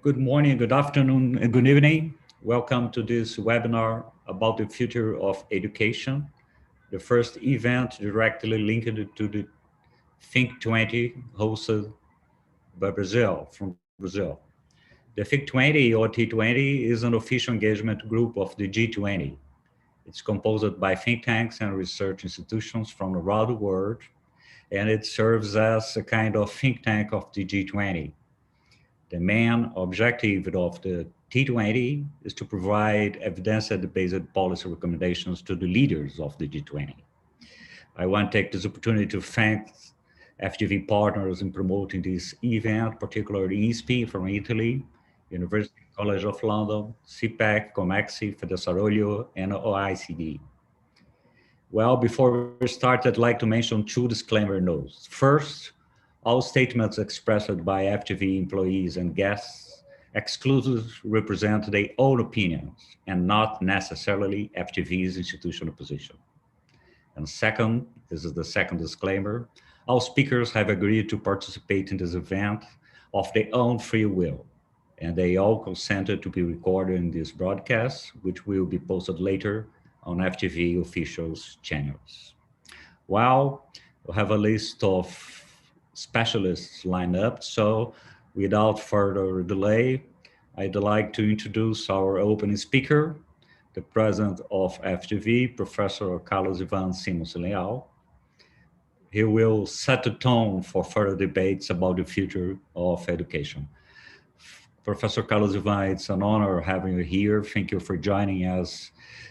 Good morning, good afternoon, and good evening. Welcome to this webinar about the future of education, the first event directly linked to the Think20 hosted by from Brazil. The Think20 or T20 is an official engagement group of the G20. It's composed by think tanks and research institutions from around the world, and it serves as a kind of think tank of the G20. The main objective of the T20 is to provide evidence-based policy recommendations to the leaders of the G20. I want to take this opportunity to thank FGV partners in promoting this event, particularly ISPI from Italy, University College of London, CPAC, Comexi, Fundação, and OECD. Well, before we start, I'd like to mention two disclaimer notes. First, all statements expressed by FGV employees and guests exclusively represent their own opinions and not necessarily FGV's institutional position. And second, this is the second disclaimer, all speakers have agreed to participate in this event of their own free will, and they all consented to be recorded in this broadcast, which will be posted later on FGV officials channels. Well, we have a list of specialists lined up, so without further delay, I'd like to introduce our opening speaker, the president of FGV, Professor Carlos Ivan Simons Leal. He will set the tone for further debates about the future of education. Professor Carlos Ivan, it's an honor having you here. Thank you for joining us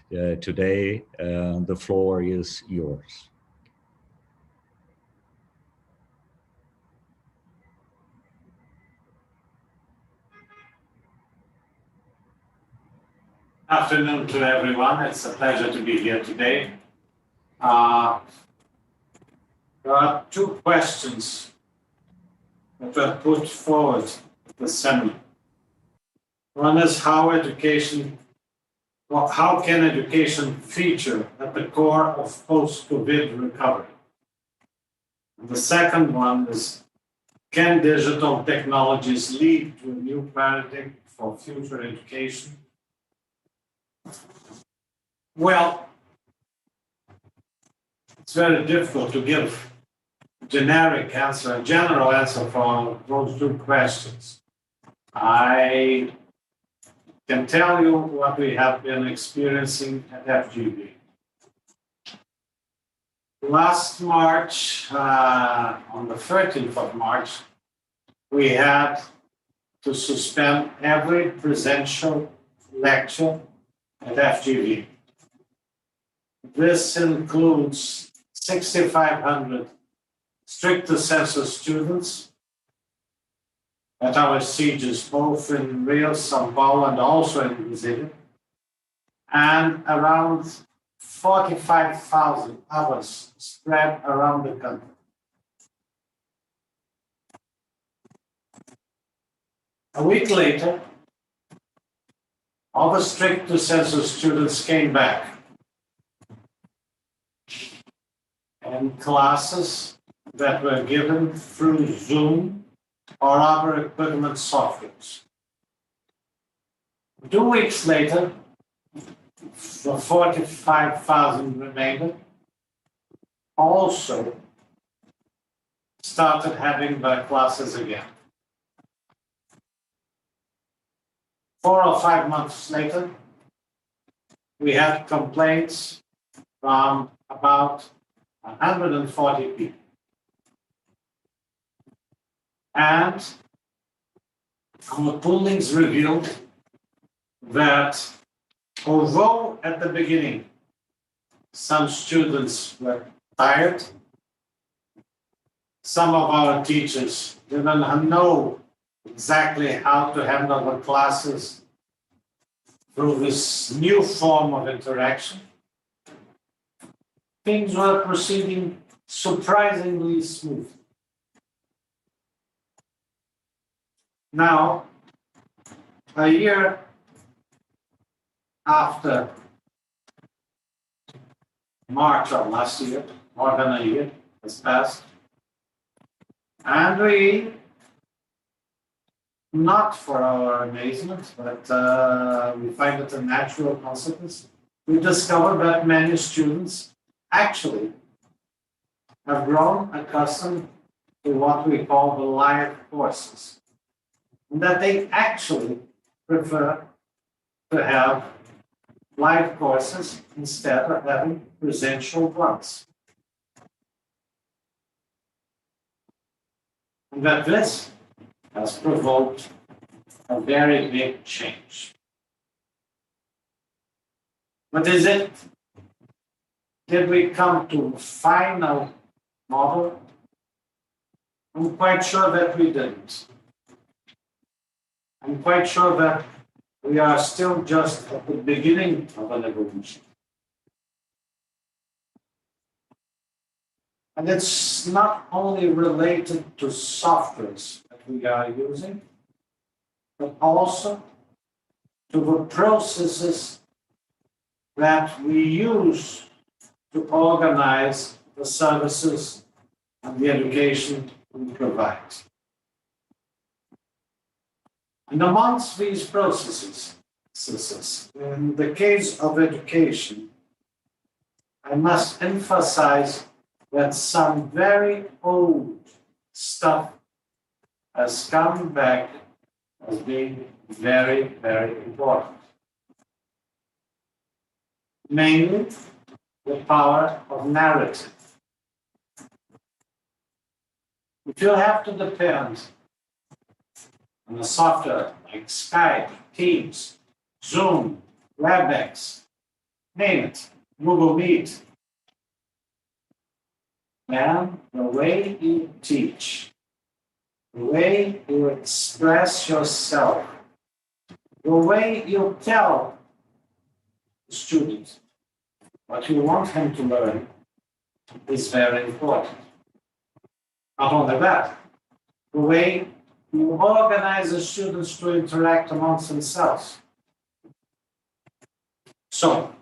today. The floor is yours. Afternoon to everyone. It's a pleasure to be here today. There are two questions that were put forward at the seminar. One is how can education feature at the core of post-COVID recovery? And the second one is, can digital technologies lead to a new paradigm for future education? Well, it's very difficult to give a general answer for those two questions. I can tell you what we have been experiencing at FGV. Last March, on the 13th of March, we had to suspend every presential lecture at FGV. This includes 6,500 stricter census students at our CIGs, both in Rio, São Paulo, and also in Brazil, and around 45,000 others spread around the country. A week later, all the stricter census students came back, and classes that were given through Zoom or other equivalent softwares. 2 weeks later, the 45,000 remaining also started having their classes again. 4 or 5 months later, we had complaints from about 140 people. And our poolings revealed that although at the beginning some students were tired, some of our teachers didn't know exactly how to handle the classes through this new form of interaction, things were proceeding surprisingly smooth. Now, a year after March of last year, more than a year has passed, and we not for our amazement, but we find it a natural consequence, we discover that many students actually have grown accustomed to what we call the live courses, and that they actually prefer to have live courses instead of having presential ones. And that this has provoked a very big change. What is it? Did we come to a final model? I'm quite sure that we didn't. I'm quite sure that we are still just at the beginning of an evolution. And it's not only related to softwares that we are using, but also to the processes that we use to organize the services and the education we provide. And amongst these processes, in the case of education, I must emphasize that some very old stuff has come back as being very, very important. Mainly, the power of narrative. If you have to depend on a software like Skype, Teams, Zoom, WebEx, name it, Google Meet, then the way you teach, the way you express yourself, the way you tell the student what you want him to learn is very important. Not only that, the way you organize the students to interact amongst themselves. So,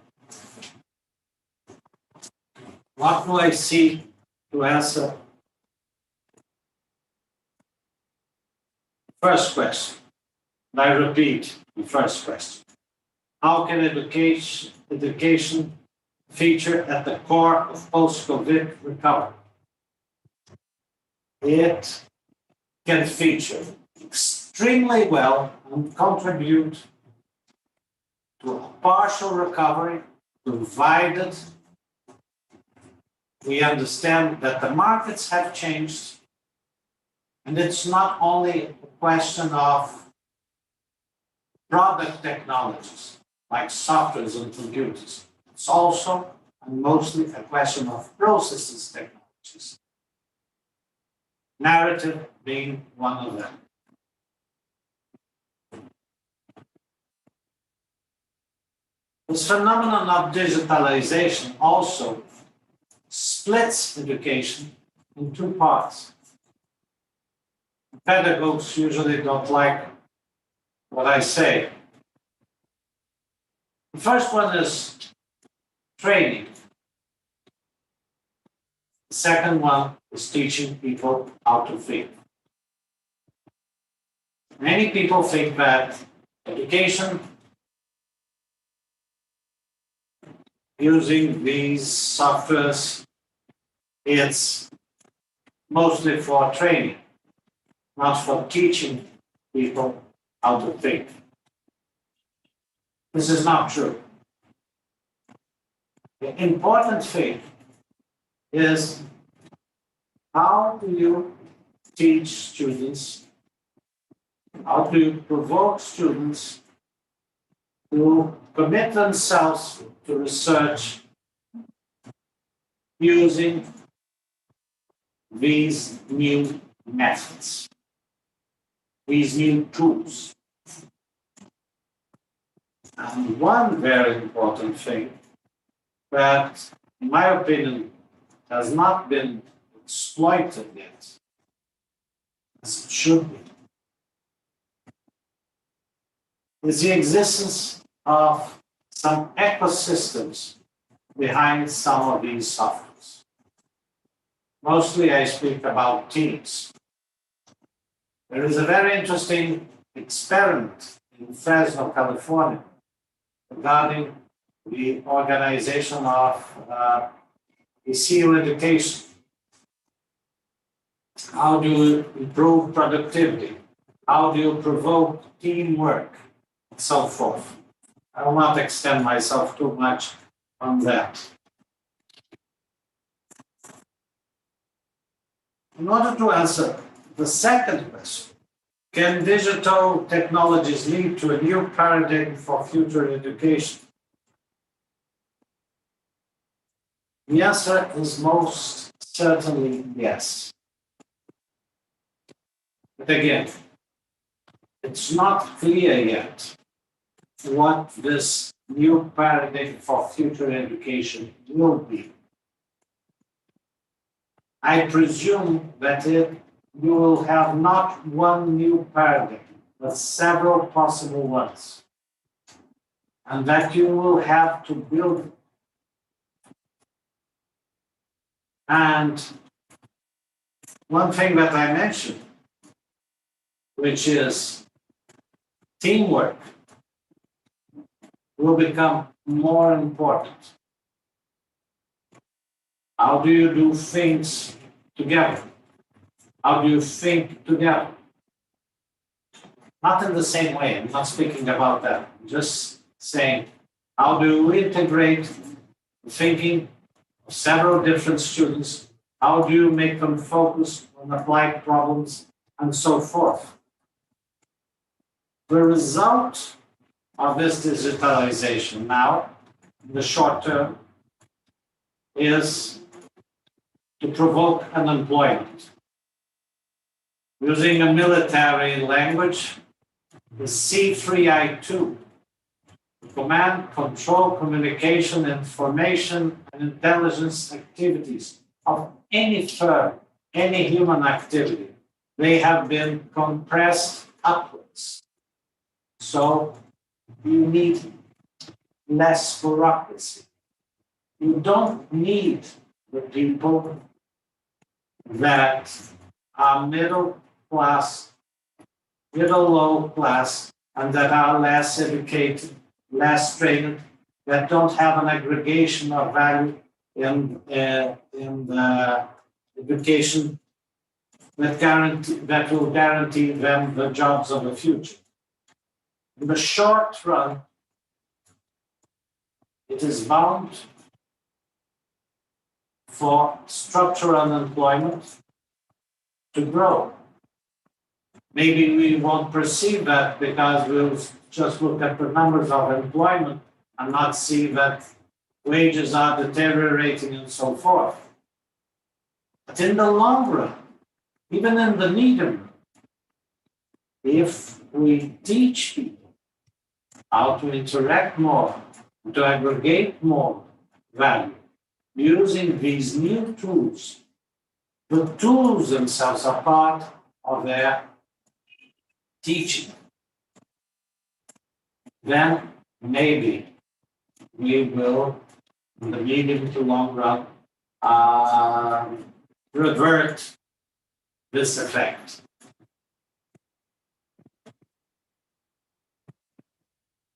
what do I see to answer? First question, and I repeat the first question. How can education feature at the core of post-COVID recovery? It can feature extremely well and contribute to a partial recovery, provided we understand that the markets have changed, and it's not only a question of product technologies like softwares and computers. It's also and mostly a question of processes technologies. Narrative being one of them. This phenomenon of digitalization also splits education in two parts. Pedagogues usually don't like what I say. The first one is training. The second one is teaching people how to think. Many people think that education using these softwares, it's mostly for training, not for teaching people how to think. This is not true. The important thing is, how do you teach students, how do you provoke students to commit themselves to research using these new methods, these new tools. And one very important thing that, in my opinion, has not been exploited yet, as it should be, is the existence of some ecosystems behind some of these softwares. Mostly I speak about Teams. There is a very interesting experiment in Fresno, California, regarding the organization of ECU education. How do you improve productivity? How do you provoke teamwork? And so forth. I will not extend myself too much on that. In order to answer the second question, can digital technologies lead to a new paradigm for future education? The answer is most certainly yes. But again, it's not clear yet what this new paradigm for future education will be. I presume that you will have not one new paradigm, but several possible ones. And that you will have to build. And one thing that I mentioned, which is teamwork, will become more important. How do you do things together? How do you think together? Not in the same way, I'm not speaking about that. I'm just saying, how do you integrate the thinking of several different students? How do you make them focus on applied problems and so forth? The result of this digitalization now, in the short term, is to provoke unemployment. Using a military language, the C3I2, command, control, communication, information, and intelligence activities of any firm, any human activity, they have been compressed upwards. So you need less bureaucracy. You don't need the people that are middle class, middle low class, and that are less educated, less trained, that don't have an aggregation of value in the education that will guarantee them the jobs of the future. In the short run, it is bound for structural unemployment to grow. Maybe we won't perceive that because we'll just look at the numbers of employment and not see that wages are deteriorating and so forth. But in the long run, even in the medium run, if we teach people how to interact more, to aggregate more value, using these new tools, the tools themselves are part of their teaching, then maybe we will, in the medium to long run, revert this effect.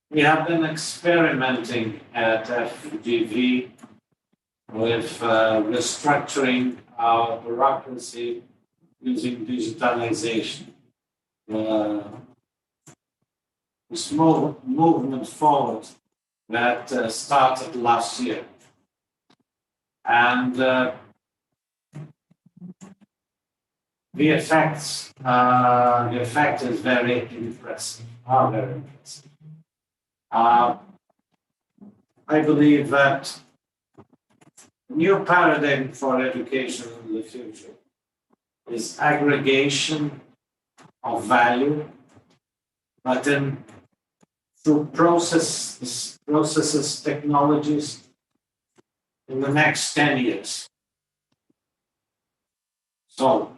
We have been experimenting at FGV with restructuring our bureaucracy using digitalization. This movement forward that started last year. And the effect is very impressive, very impressive. I believe that new paradigm for education in the future is aggregation of value, but then through processes, technologies in the next 10 years. So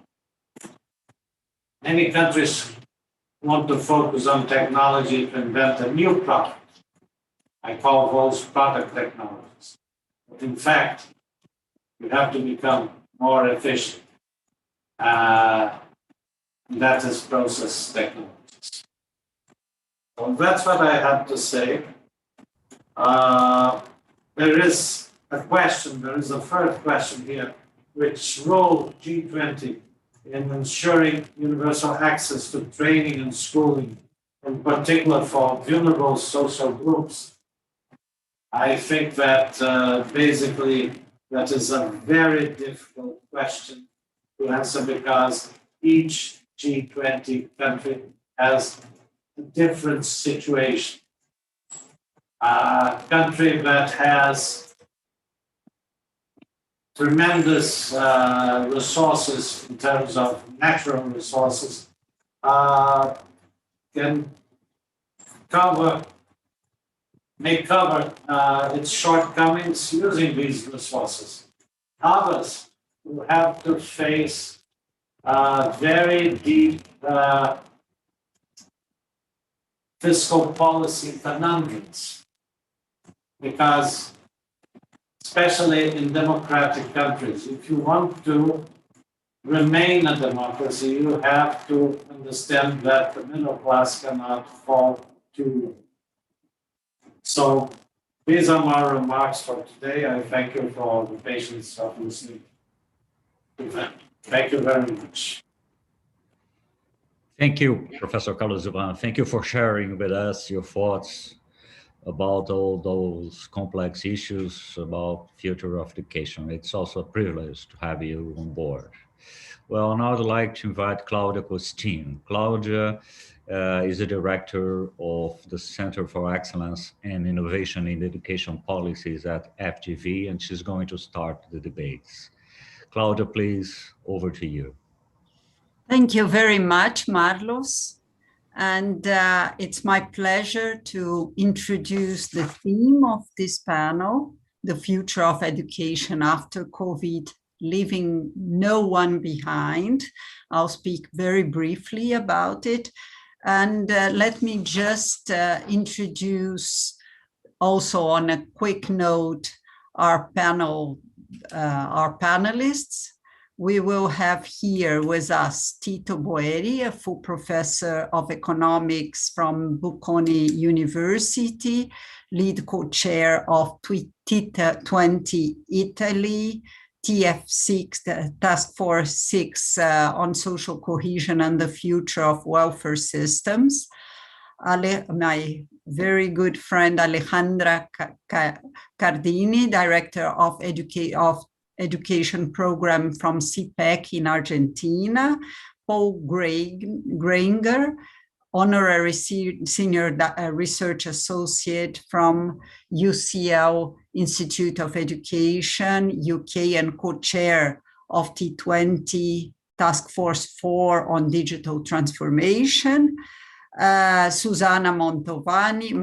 many countries want to focus on technology to invent a new product. I call those product technologies. But in fact, you have to become more efficient. That is process technologies. So that's what I have to say. There is a question, there is a third question here, which role G20 in ensuring universal access to training and schooling, in particular for vulnerable social groups. I think that basically that is a very difficult question to answer because each G20 country has a different situation. A country that has tremendous resources in terms of natural resources can may cover its shortcomings using these resources. Others will have to face very deep fiscal policy conundrums because especially in democratic countries, if you want to remain a democracy, you have to understand that the middle class cannot fall too low. So these are my remarks for today. I thank you for the patience of listening to them. Thank you very much. Thank you, Professor Carlos Ivan. Thank you for sharing with us your thoughts about all those complex issues about future of education. It's also a privilege to have you on board. Well, now I'd like to invite Claudia Costin. Claudia is the director of the Center for Excellence and Innovation in Education Policies at FGV, and she's going to start the debates. Claudia, please, over to you. Thank you very much, Marlos. And it's my pleasure to introduce the theme of this panel, the future of education after COVID, leaving no one behind. I'll speak very briefly about it. And let me just introduce also on a quick note our panelists. We will have here with us Tito Boeri, a full professor of economics from Bocconi University, lead co-chair of Think20 Italy, TF6, the Task Force 6 on Social Cohesion and the Future of Welfare Systems. My very good friend Alejandra Cardini, Director of Education Program from CPEC in Argentina, Paul Granger, Honorary Senior Research Associate from UCL Institute of Education, UK, and co-chair of T20 Task Force 4 on Digital Transformation, Susanna Mantovani,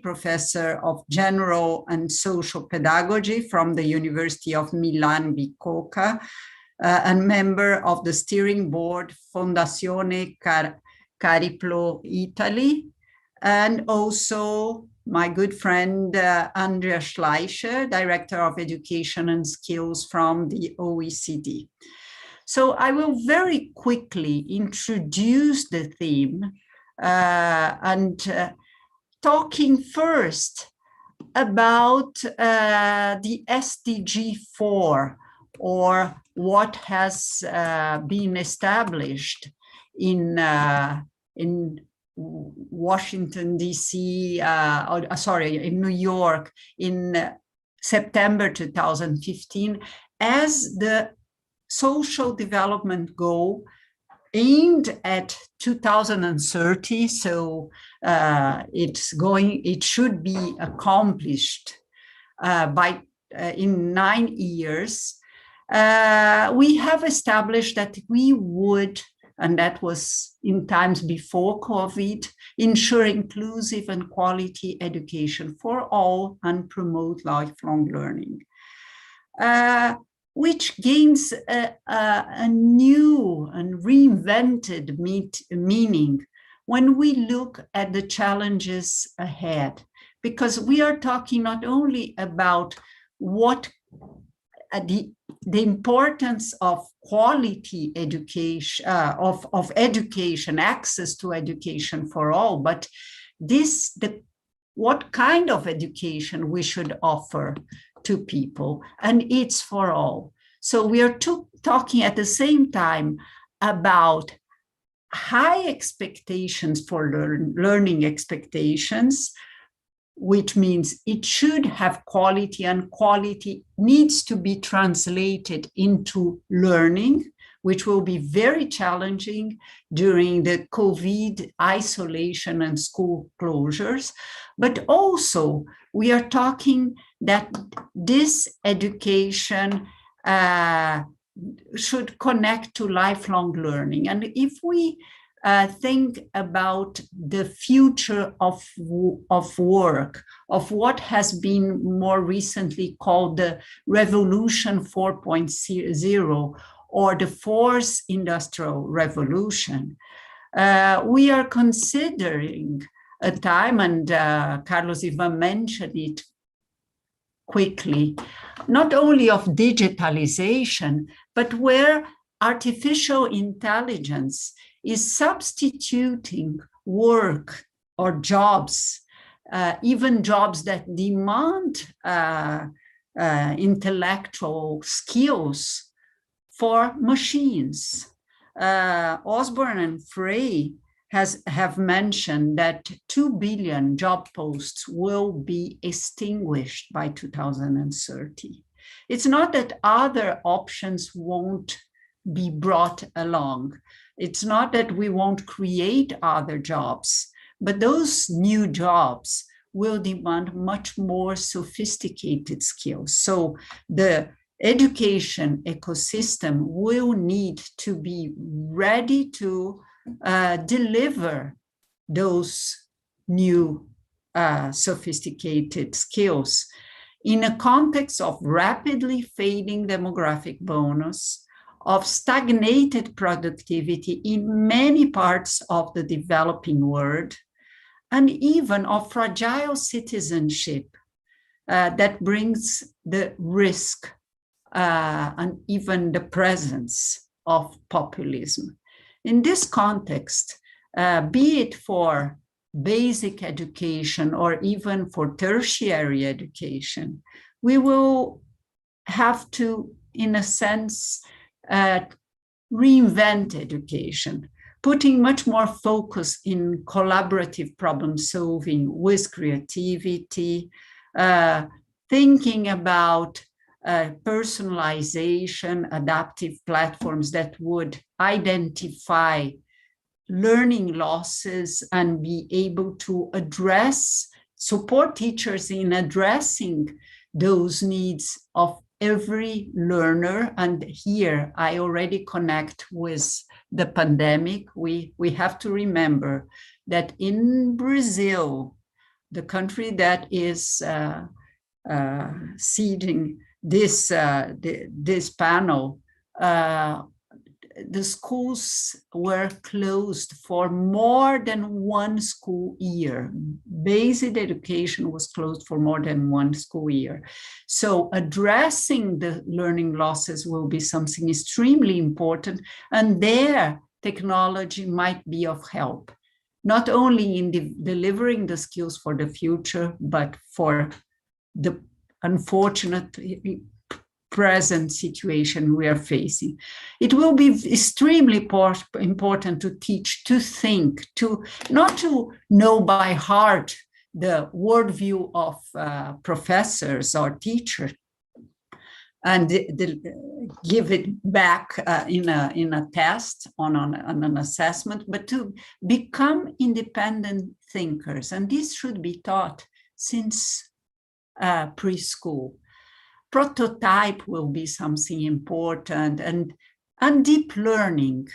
Professor of General and Social Pedagogy from the University of Milan Bicocca, and member of the steering board Fondazione Cariplo Italy, and also my good friend Andrea Schleicher, Director of Education and Skills from the OECD. So I will very quickly introduce the theme and talking first about the SDG 4, or what has been established in Washington, D.C., in New York in September 2015 as the social development goal aimed at 2030. So it should be accomplished in 9 years. We have established that we would, and that was in times before COVID, ensure inclusive and quality education for all and promote lifelong learning, which gains a new and reinvented meaning when we look at the challenges ahead, because we are talking not only about what the importance of quality education, of education, access to education for all, but what kind of education we should offer to people, and it's for all. So we are talking at the same time about high expectations for learning expectations, which means it should have quality, and quality needs to be translated into learning, which will be very challenging during the COVID isolation and school closures. But also, we are talking that this education should connect to lifelong learning. And if we think about the future of work, of what has been more recently called the Revolution 4.0, or the fourth industrial revolution, we are considering a time, and Carlos Ivan mentioned it quickly, not only of digitalization, but where artificial intelligence is substituting work or jobs, even jobs that demand intellectual skills, for machines. Osborne and Frey have mentioned that 2 billion job posts will be extinguished by 2030. It's not that other options won't be brought along. It's not that we won't create other jobs, but those new jobs will demand much more sophisticated skills. So the education ecosystem will need to be ready to deliver those new sophisticated skills in a context of rapidly fading demographic bonus, of stagnated productivity in many parts of the developing world, and even of fragile citizenship that brings the risk and even the presence of populism. In this context, be it for basic education or even for tertiary education, we will have to, in a sense, reinvent education, putting much more focus in collaborative problem solving with creativity, thinking about personalization, adaptive platforms that would identify learning losses and be able to support teachers in addressing those needs of every learner. And here I already connect with the pandemic. We have to remember that in Brazil, the country that is seeding this panel, the schools were closed for more than one school year. Basic education was closed for more than one school year. So addressing the learning losses will be something extremely important, and there technology might be of help, not only in delivering the skills for the future, but for the unfortunate present situation we are facing. It will be extremely important to teach, to think, not to know by heart the worldview of professors or teachers and give it back in a test, on an assessment, but to become independent thinkers. And this should be taught since preschool. Prototype will be something important, and deep learning,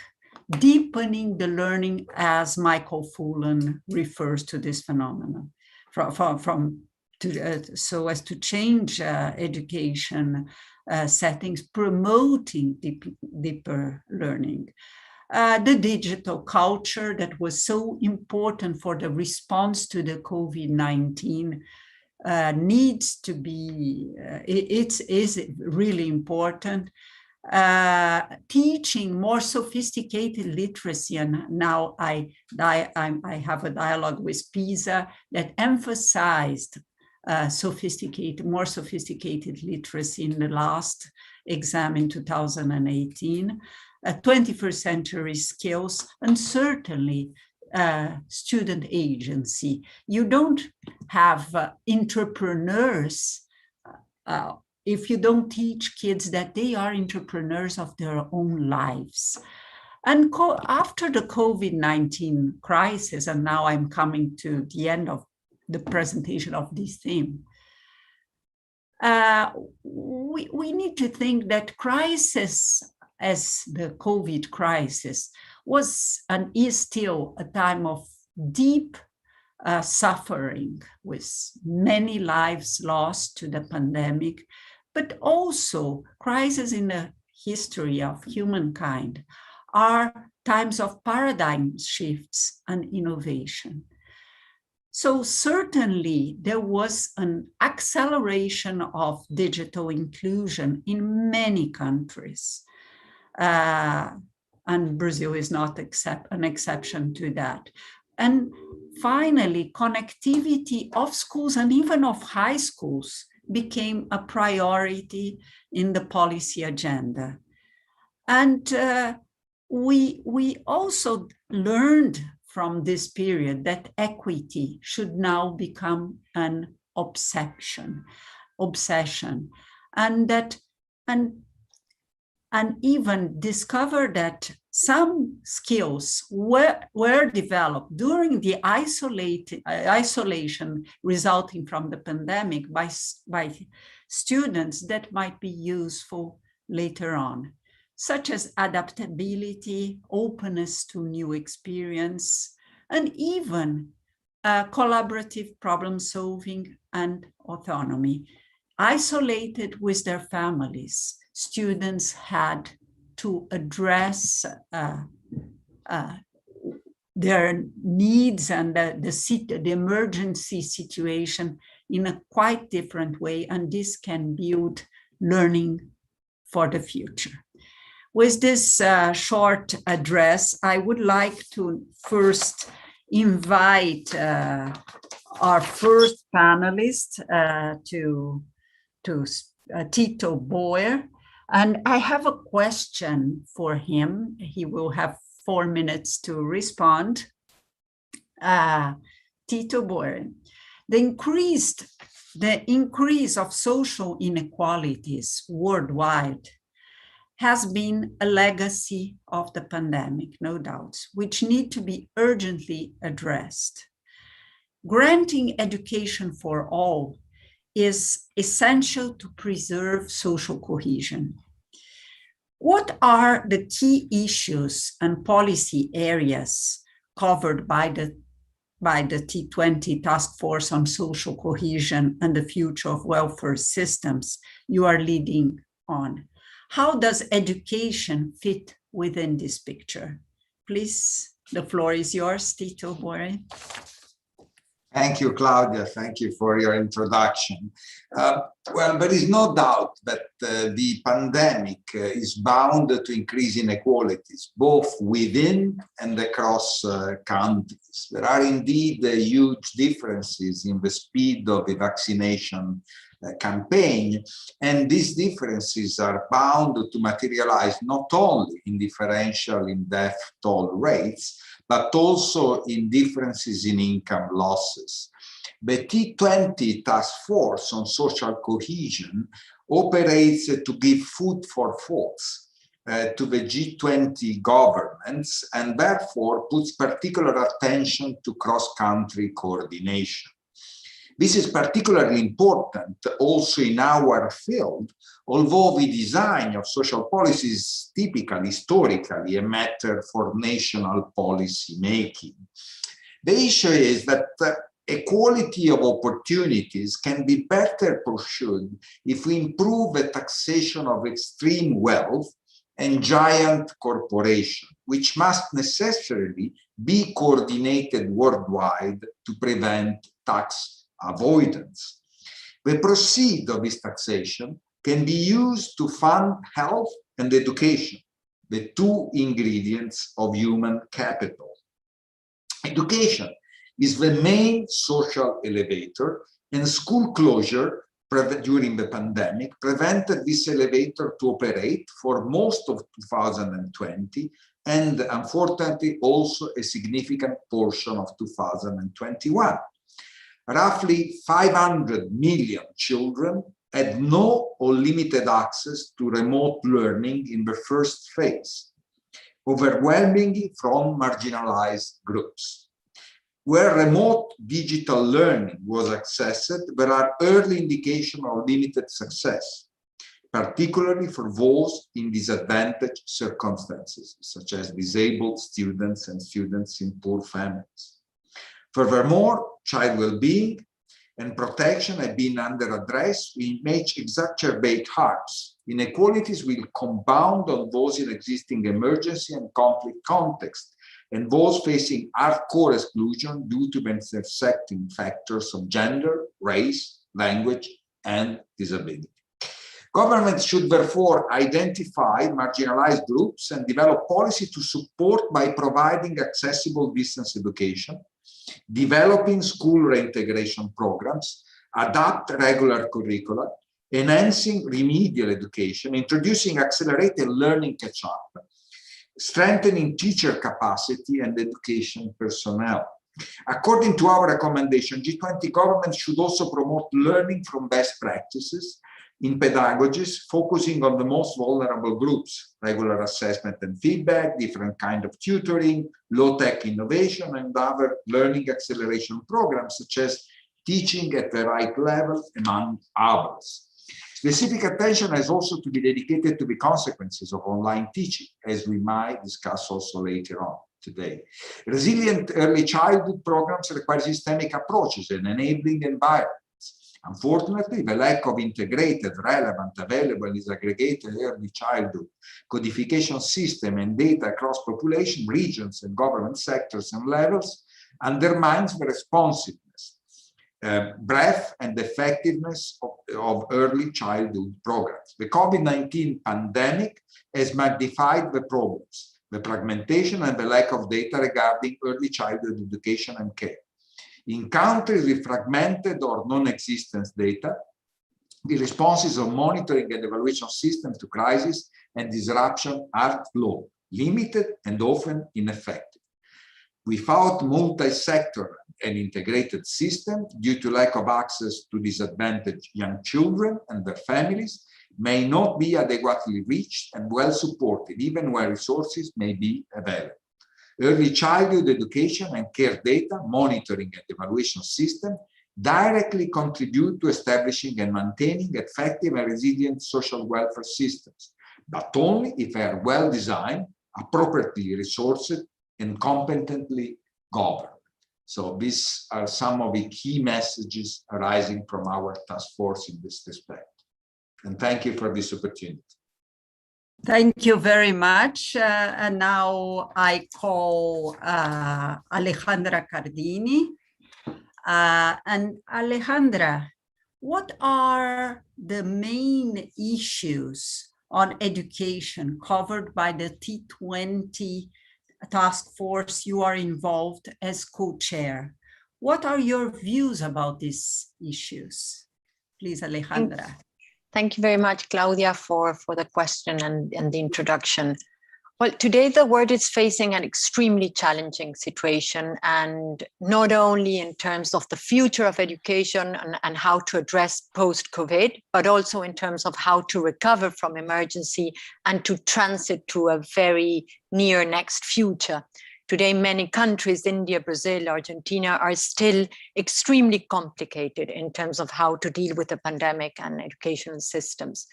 deepening the learning, as Michael Fullan refers to this phenomenon, so as to change education settings, promoting deeper learning. The digital culture that was so important for the response to the COVID-19 needs to be, it is really important. Teaching more sophisticated literacy, and now I have a dialogue with PISA that emphasized more sophisticated literacy in the last exam in 2018, 21st century skills, and certainly student agency. You don't have entrepreneurs if you don't teach kids that they are entrepreneurs of their own lives. And after the COVID-19 crisis, and now I'm coming to the end of the presentation of this theme, we need to think that crisis, as the COVID crisis, was and is still a time of deep suffering, with many lives lost to the pandemic, but also crises in the history of humankind are times of paradigm shifts and innovation. So certainly there was an acceleration of digital inclusion in many countries. And Brazil is not an exception to that. And finally, connectivity of schools and even of high schools became a priority in the policy agenda. And we also learned from this period that equity should now become an obsession, and even discover that some skills were developed during the isolation resulting from the pandemic by students that might be useful later on, such as adaptability, openness to new experience, and even collaborative problem solving and autonomy. Isolated with their families, students had to address their needs and the emergency situation in a quite different way, and this can build learning for the future. With this short address, I would like to first invite our first panelist, to Tito Boer. And I have a question for him. He will have 4 minutes to respond. Tito Boer, the increase of social inequalities worldwide has been a legacy of the pandemic, no doubt, which need to be urgently addressed. Granting education for all is essential to preserve social cohesion. What are the key issues and policy areas covered by the T20 Task Force on Social Cohesion and the Future of Welfare Systems you are leading on? How does education fit within this picture? Please, the floor is yours, Tito Boer. Thank you, Claudia. Thank you for your introduction. Well, there is no doubt that the pandemic is bound to increase inequalities, both within and across countries. There are indeed huge differences in the speed of the vaccination campaign, and these differences are bound to materialize not only in differential in death toll rates, but also in differences in income losses. The T20 Task Force on Social Cohesion operates to give food for thoughts to the G20 governments, and therefore puts particular attention to cross-country coordination. This is particularly important also in our field, although the design of social policy is typically, historically, a matter for national policy making. The issue is that equality of opportunities can be better pursued if we improve the taxation of extreme wealth and giant corporations, which must necessarily be coordinated worldwide to prevent tax avoidance. The proceeds of this taxation can be used to fund health and education, the two ingredients of human capital. Education is the main social elevator, and school closure during the pandemic prevented this elevator to operate for most of 2020, and unfortunately also a significant portion of 2021. Roughly 500 million children had no or limited access to remote learning in the first phase, overwhelmingly from marginalized groups. Where remote digital learning was accessed, there are early indications of limited success, particularly for those in disadvantaged circumstances, such as disabled students and students in poor families. Furthermore, child well-being and protection have been under address, which may exacerbate harms. Inequalities will compound on those in existing emergency and conflict contexts, and those facing hardcore exclusion due to the intersecting factors of gender, race, language, and disability. Governments should therefore identify marginalized groups and develop policy to support by providing accessible distance education, developing school reintegration programs, adapt regular curricula, enhancing remedial education, introducing accelerated learning catch-up, strengthening teacher capacity and education personnel. According to our recommendation, G20 governments should also promote learning from best practices in pedagogies, focusing on the most vulnerable groups, regular assessment and feedback, different kind of tutoring, low-tech innovation, and other learning acceleration programs, such as teaching at the right level, among others. Specific attention has also to be dedicated to the consequences of online teaching, as we might discuss also later on today. Resilient early childhood programs require systemic approaches and enabling environments. Unfortunately, the lack of integrated, relevant, available, and disaggregated early childhood codification system and data across population, regions, and government sectors and levels undermines the responsiveness, breadth, and effectiveness of early childhood programs. The COVID-19 pandemic has magnified the problems, the fragmentation, and the lack of data regarding early childhood education and care. In countries with fragmented or non-existent data, the responses of monitoring and evaluation systems to crisis and disruption are low, limited, and often ineffective. Without multi-sector and integrated system, due to lack of access to disadvantaged young children and their families, may not be adequately reached and well supported, even where resources may be available. Early childhood education and care data monitoring and evaluation system directly contribute to establishing and maintaining effective and resilient social welfare systems, but only if they are well designed, appropriately resourced, and competently governed. So these are some of the key messages arising from our task force in this respect. And thank you for this opportunity. Thank you very much. And now I call Alejandra Cardini. And Alejandra, what are the main issues on education covered by the T20 task force you are involved as co-chair? What are your views about these issues? Please, Alejandra. Thank you very much, Claudia, for the question and the introduction. Well, today the world is facing an extremely challenging situation, and not only in terms of the future of education and how to address post-COVID, but also in terms of how to recover from emergency and to transit to a very near next future. Today, many countries, India, Brazil, Argentina, are still extremely complicated in terms of how to deal with the pandemic and educational systems.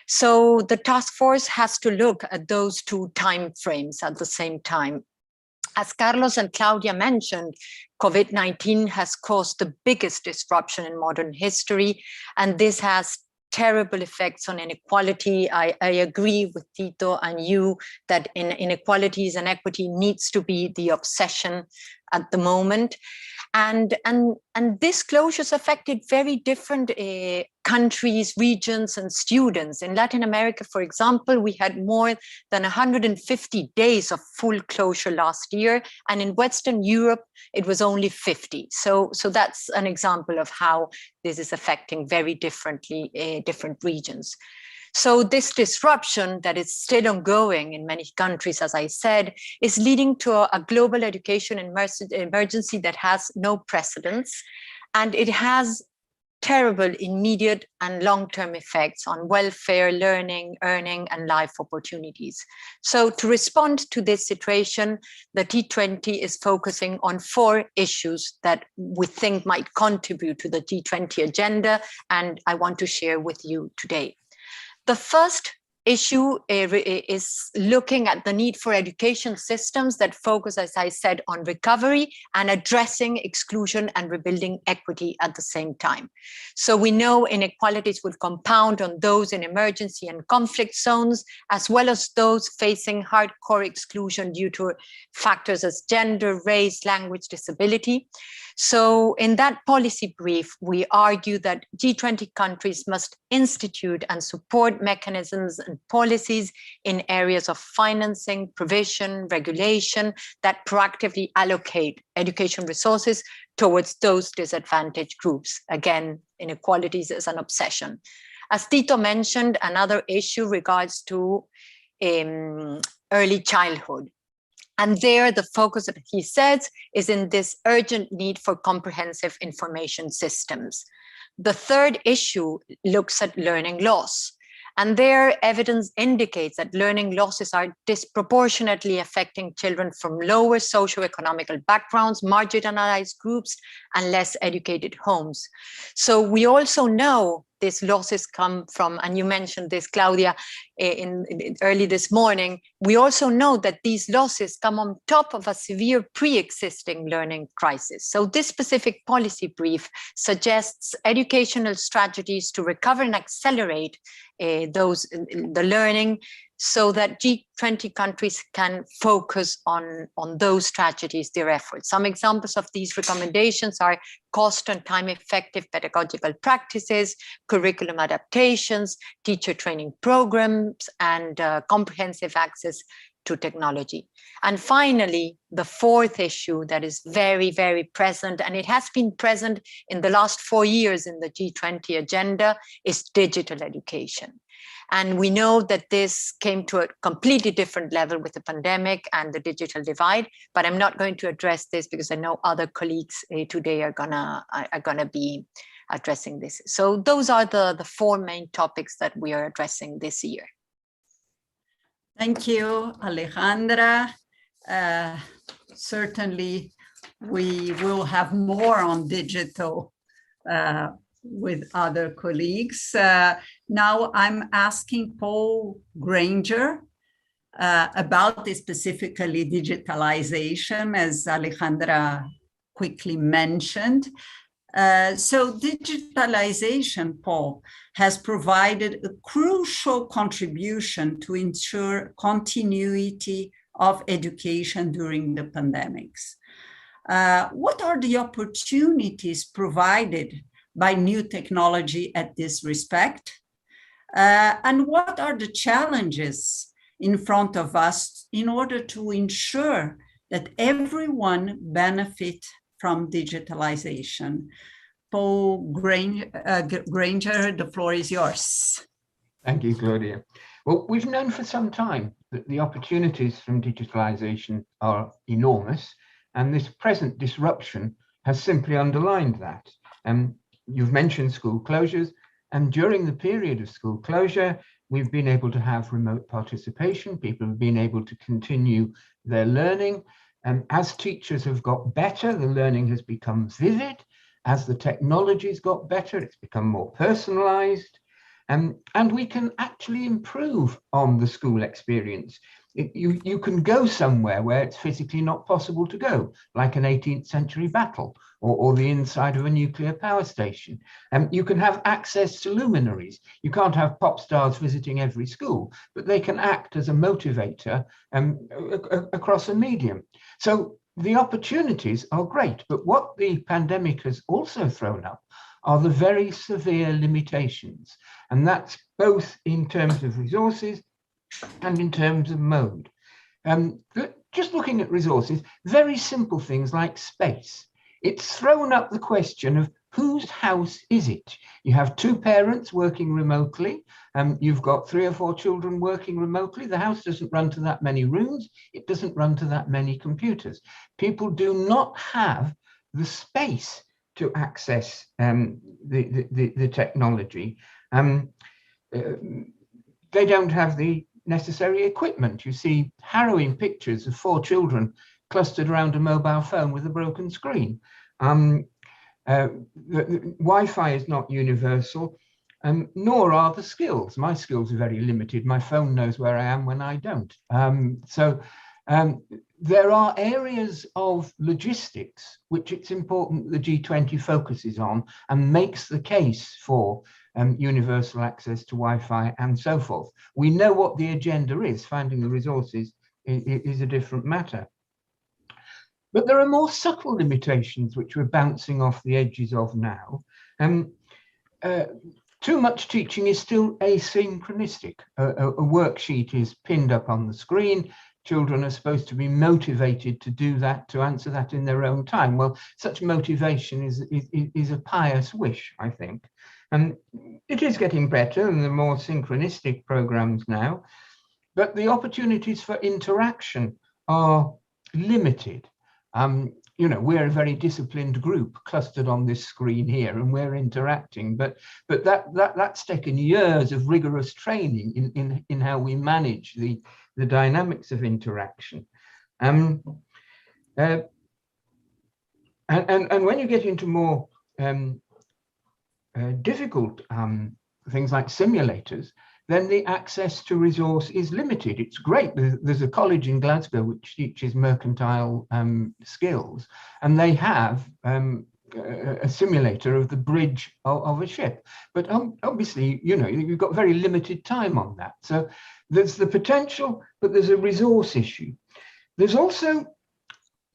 So the task force has to look at those two time frames at the same time. As Carlos and Claudia mentioned, COVID-19 has caused the biggest disruption in modern history, and this has terrible effects on inequality. I agree with Tito and you that inequalities and equity needs to be the obsession at the moment. And this closures affected very different countries, regions, and students. In Latin America, for example, we had more than 150 days of full closure last year. And in Western Europe, it was only 50. So that's an example of how this is affecting very differently different regions. So this disruption that is still ongoing in many countries, as I said, is leading to a global education emergency that has no precedents, and it has terrible immediate and long-term effects on welfare, learning, earning, and life opportunities. So to respond to this situation, the G20 is focusing on 4 issues that we think might contribute to the G20 agenda, and I want to share with you today. The first issue is looking at the need for education systems that focus, as I said, on recovery and addressing exclusion and rebuilding equity at the same time. So we know inequalities will compound on those in emergency and conflict zones, as well as those facing hardcore exclusion due to factors as gender, race, language, disability. So in that policy brief, we argue that G20 countries must institute and support mechanisms and policies in areas of financing, provision, regulation that proactively allocate education resources towards those disadvantaged groups. Again, inequalities is an obsession. As Tito mentioned, another issue regards to early childhood. And there, the focus that he says is in this urgent need for comprehensive information systems. The third issue looks at learning loss. And there, evidence indicates that learning losses are disproportionately affecting children from lower socioeconomic backgrounds, marginalized groups, and less educated homes. So we also know these losses come from, and you mentioned this, Claudia, early this morning, we also know that these losses come on top of a severe pre-existing learning crisis. So this specific policy brief suggests educational strategies to recover and accelerate the learning, so that G20 countries can focus on those strategies, their efforts. Some examples of these recommendations are cost and time effective pedagogical practices, curriculum adaptations, teacher training programs, and comprehensive access to technology. And finally, the fourth issue that is very, very present, and it has been present in the last 4 years in the G20 agenda, is digital education. And we know that this came to a completely different level with the pandemic and the digital divide, but I'm not going to address this because I know other colleagues today are gonna be addressing this. So those are the 4 main topics that we are addressing this year. Thank you, Alejandra. Certainly, we will have more on digital with other colleagues. Now I'm asking Paul Granger about this, specifically digitalization, as Alejandra quickly mentioned. So digitalization, Paul, has provided a crucial contribution to ensure continuity of education during the pandemics. What are the opportunities provided by new technology at this respect? And what are the challenges in front of us in order to ensure that everyone benefits from digitalization? Paul Granger, the floor is yours. Thank you, Claudia. Well, we've known for some time that the opportunities from digitalization are enormous, and this present disruption has simply underlined that. You've mentioned school closures, and during the period of school closure, we've been able to have remote participation. People have been able to continue their learning. As teachers have got better, the learning has become vivid. As the technology's got better, it's become more personalized. And we can actually improve on the school experience. You can go somewhere where it's physically not possible to go, like an 18th century battle or the inside of a nuclear power station. You can have access to luminaries. You can't have pop stars visiting every school, but they can act as a motivator across a medium. So the opportunities are great, but what the pandemic has also thrown up are the very severe limitations. And that's both in terms of resources and in terms of mode. Just looking at resources, very simple things like space. It's thrown up the question of whose house is it? You have two parents working remotely, you've got 3 or 4 children working remotely. The house doesn't run to that many rooms. It doesn't run to that many computers. People do not have the space to access the technology. They don't have the necessary equipment. You see harrowing pictures of 4 children clustered around a mobile phone with a broken screen. Wi-Fi is not universal, nor are the skills. My skills are very limited. My phone knows where I am when I don't. There are areas of logistics which it's important the G20 focuses on and makes the case for universal access to Wi-Fi and so forth. We know what the agenda is. Finding the resources is a different matter. But there are more subtle limitations which we're bouncing off the edges of now. Too much teaching is still asynchronistic. A worksheet is pinned up on the screen. Children are supposed to be motivated to do that, to answer that in their own time. Well, such motivation is a pious wish, I think. And it is getting better and there are more synchronistic programs now, but the opportunities for interaction are limited. You know, we're a very disciplined group clustered on this screen here and we're interacting, but that's taken years of rigorous training in how we manage the dynamics of interaction. And when you get into more difficult things like simulators, then the access to resource is limited. It's great. There's a college in Glasgow which teaches mercantile skills, and they have a simulator of the bridge of a ship. But obviously, you know, you've got very limited time on that. So there's the potential, but there's a resource issue. There's also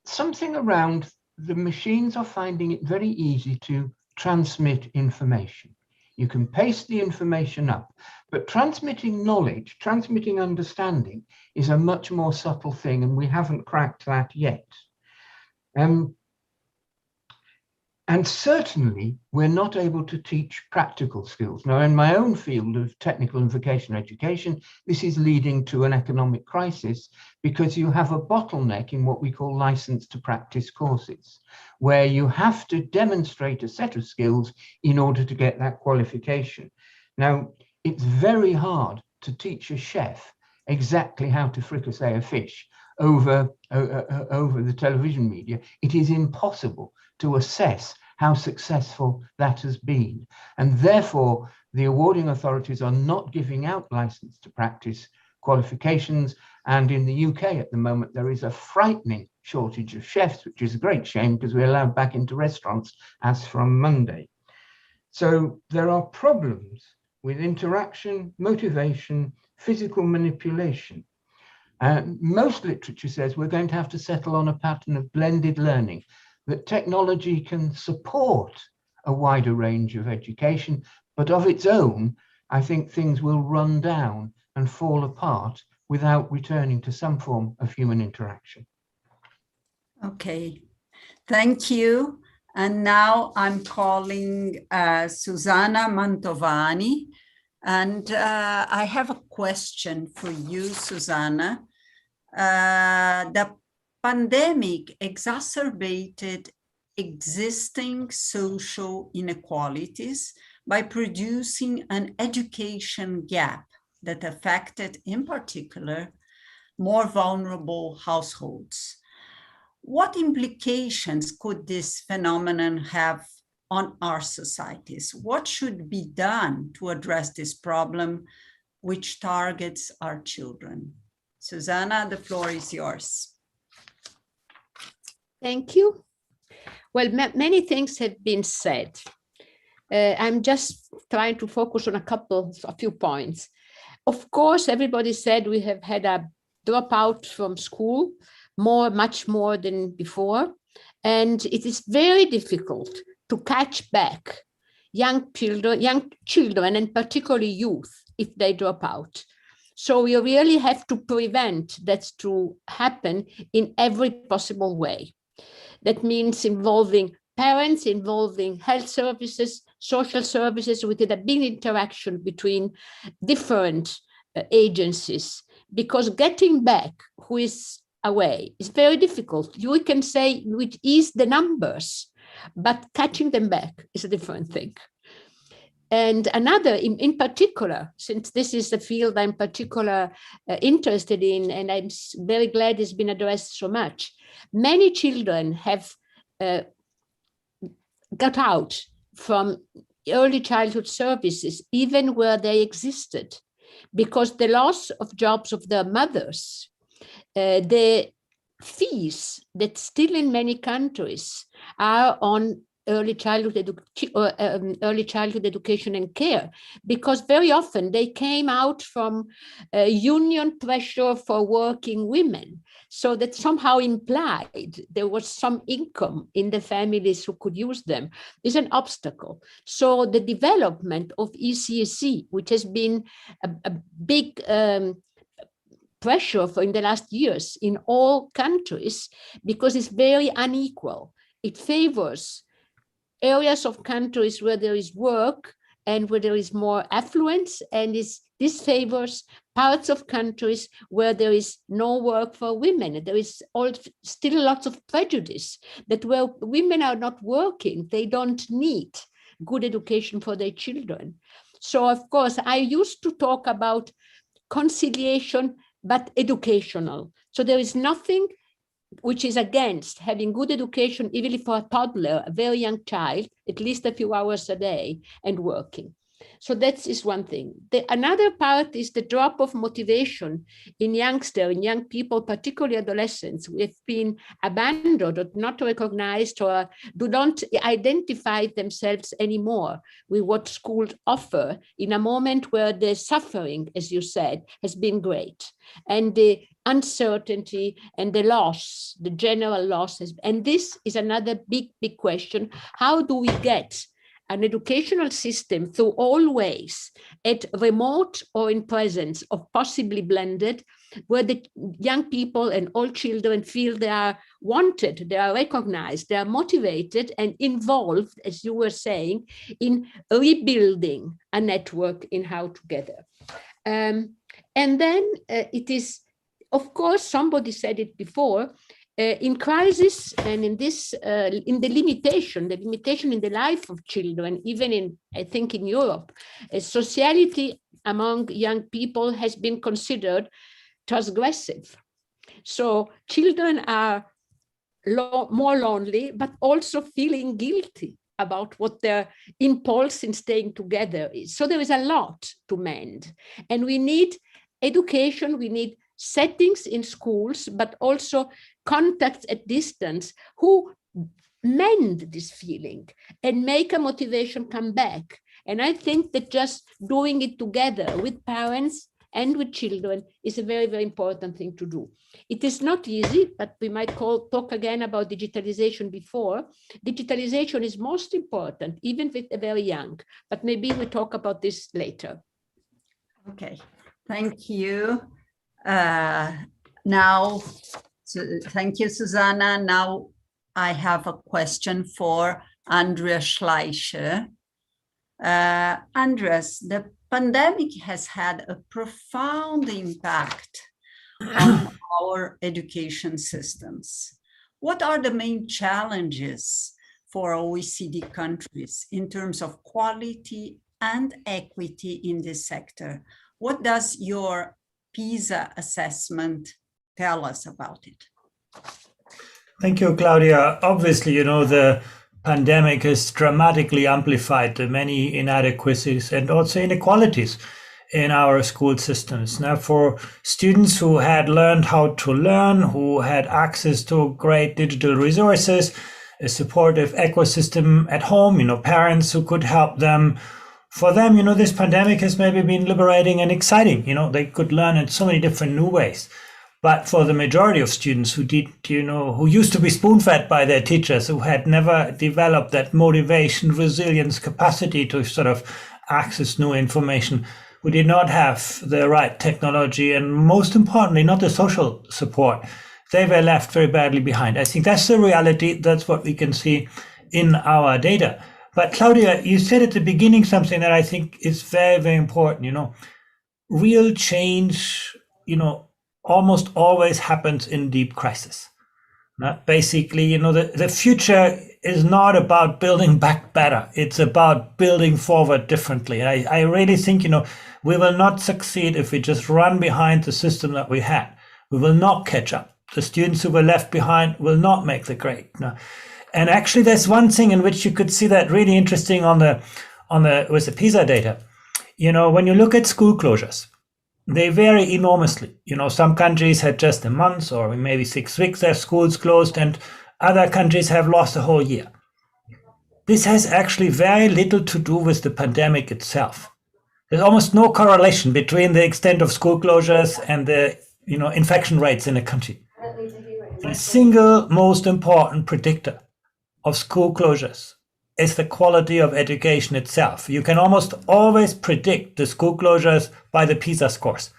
something around the machines are finding it very easy to transmit information. You can paste the information up, but transmitting knowledge, transmitting understanding is a much more subtle thing, and we haven't cracked that yet. And certainly, we're not able to teach practical skills. Now, in my own field of technical and vocational education, this is leading to an economic crisis because you have a bottleneck in what we call license to practice courses, where you have to demonstrate a set of skills in order to get that qualification. Now, it's very hard to teach a chef exactly how to fricassee a fish over the television media. It is impossible to assess how successful that has been. And therefore, the awarding authorities are not giving out license to practice qualifications. And in the UK at the moment, there is a frightening shortage of chefs, which is a great shame because we're allowed back into restaurants as from Monday. So there are problems with interaction, motivation, physical manipulation. Most literature says we're going to have to settle on a pattern of blended learning, that technology can support a wider range of education, but of its own, I think things will run down and fall apart without returning to some form of human interaction. Okay, thank you. And now I'm calling Susanna Mantovani. And I have a question for you, Susanna. The pandemic exacerbated existing social inequalities by producing an education gap that affected, in particular, more vulnerable households. What implications could this phenomenon have on our societies? What should be done to address this problem, which targets our children? Susanna, the floor is yours. Thank you. Well, many things have been said. I'm just trying to focus on a few points. Of course, everybody said we have had a dropout from school, much more than before. And it is very difficult to catch back young children and particularly youth if they drop out. So we really have to prevent that to happen in every possible way. That means involving parents, involving health services, social services, with a big interaction between different agencies, because getting back who is away is very difficult. You can say which is the numbers, but catching them back is a different thing. And another, in particular, since this is the field I'm particularly interested in, and I'm very glad it's been addressed so much, many children have got out from early childhood services, even where they existed, because the loss of jobs of their mothers, the fees that still in many countries are on early childhood education and care, because very often they came out from union pressure for working women. So that somehow implied there was some income in the families who could use them, is an obstacle. So the development of ECSE, which has been a big pressure for in the last years in all countries, because it's very unequal. It favors areas of countries where there is work and where there is more affluence, and this favors parts of countries where there is no work for women. There is still lots of prejudice that where women are not working, they don't need good education for their children. So of course, I used to talk about conciliation, but educational. So there is nothing which is against having good education, even for a toddler, a very young child, at least a few hours a day, and working. So that is one thing. Another part is the drop of motivation in young people, particularly adolescents, who have been abandoned or not recognized or do not identify themselves anymore with what schools offer in a moment where the suffering, as you said, has been great. And the uncertainty and the loss, the general losses. And this is another big question. How do we get an educational system through all ways, at remote or in presence, or possibly blended, where the young people and all children feel they are wanted, they are recognized, they are motivated and involved, as you were saying, in rebuilding a network in how together. And then it is, of course, somebody said it before, in crisis and in this, in the limitation in the life of children, even in, I think in Europe, sociality among young people has been considered transgressive. So children are more lonely, but also feeling guilty about what their impulse in staying together is. So there is a lot to mend, and we need education, we need settings in schools, but also contacts at distance who mend this feeling and make a motivation come back. And I think that just doing it together with parents and with children is a very, very important thing to do. It is not easy, but we might talk again about digitalization before. Digitalization is most important, even with the very young, but maybe we talk about this later. Okay, thank you. Now, thank you, Susanna. Now I have a question for Andreas Schleicher. Andreas, the pandemic has had a profound impact on our education systems. What are the main challenges for OECD countries in terms of quality and equity in this sector? What does your PISA assessment tell us about it? Thank you, Claudia. Obviously, the pandemic has dramatically amplified the many inadequacies and also inequalities in our school systems. Now, for students who had learned how to learn, who had access to great digital resources, a supportive ecosystem at home, parents who could help them, for them, this pandemic has maybe been liberating and exciting. They could learn in so many different new ways. But for the majority of students who who used to be spoon-fed by their teachers, who had never developed that motivation, resilience, capacity to sort of access new information, who did not have the right technology, and most importantly, not the social support, they were left very badly behind. I think that's the reality. That's what we can see in our data. But Claudia, you said at the beginning something that I think is very, very important. Real change, almost always happens in deep crisis. Basically, the future is not about building back better. It's about building forward differently. And I really think, we will not succeed if we just run behind the system that we had. We will not catch up. The students who were left behind will not make the grade. And actually, there's one thing in which you could see that really interesting with the PISA data. When you look at school closures, they vary enormously. Some countries had just a month or maybe 6 weeks their schools closed, and other countries have lost a whole year. This has actually very little to do with the pandemic itself. There's almost no correlation between the extent of school closures and the infection rates in a country. The single most important predictor of school closures is the quality of education itself. You can almost always predict the school closures by the PISA scores.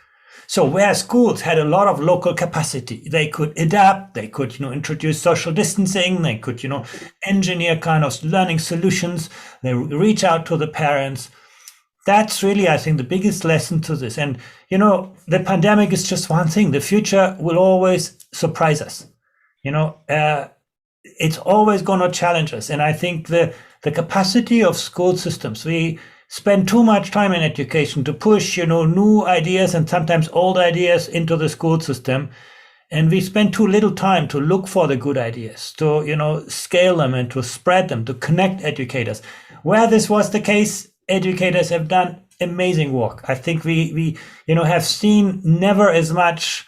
So where schools had a lot of local capacity, they could adapt, they could introduce social distancing, they could engineer kind of learning solutions, they reach out to the parents. That's really, I think, the biggest lesson to this. And the pandemic is just one thing. The future will always surprise us. It's always going to challenge us. And I think the capacity of school systems, we spend too much time in education to push, new ideas and sometimes old ideas into the school system. And we spend too little time to look for the good ideas, to, scale them and to spread them, to connect educators. Where this was the case, educators have done amazing work. I think we have seen never as much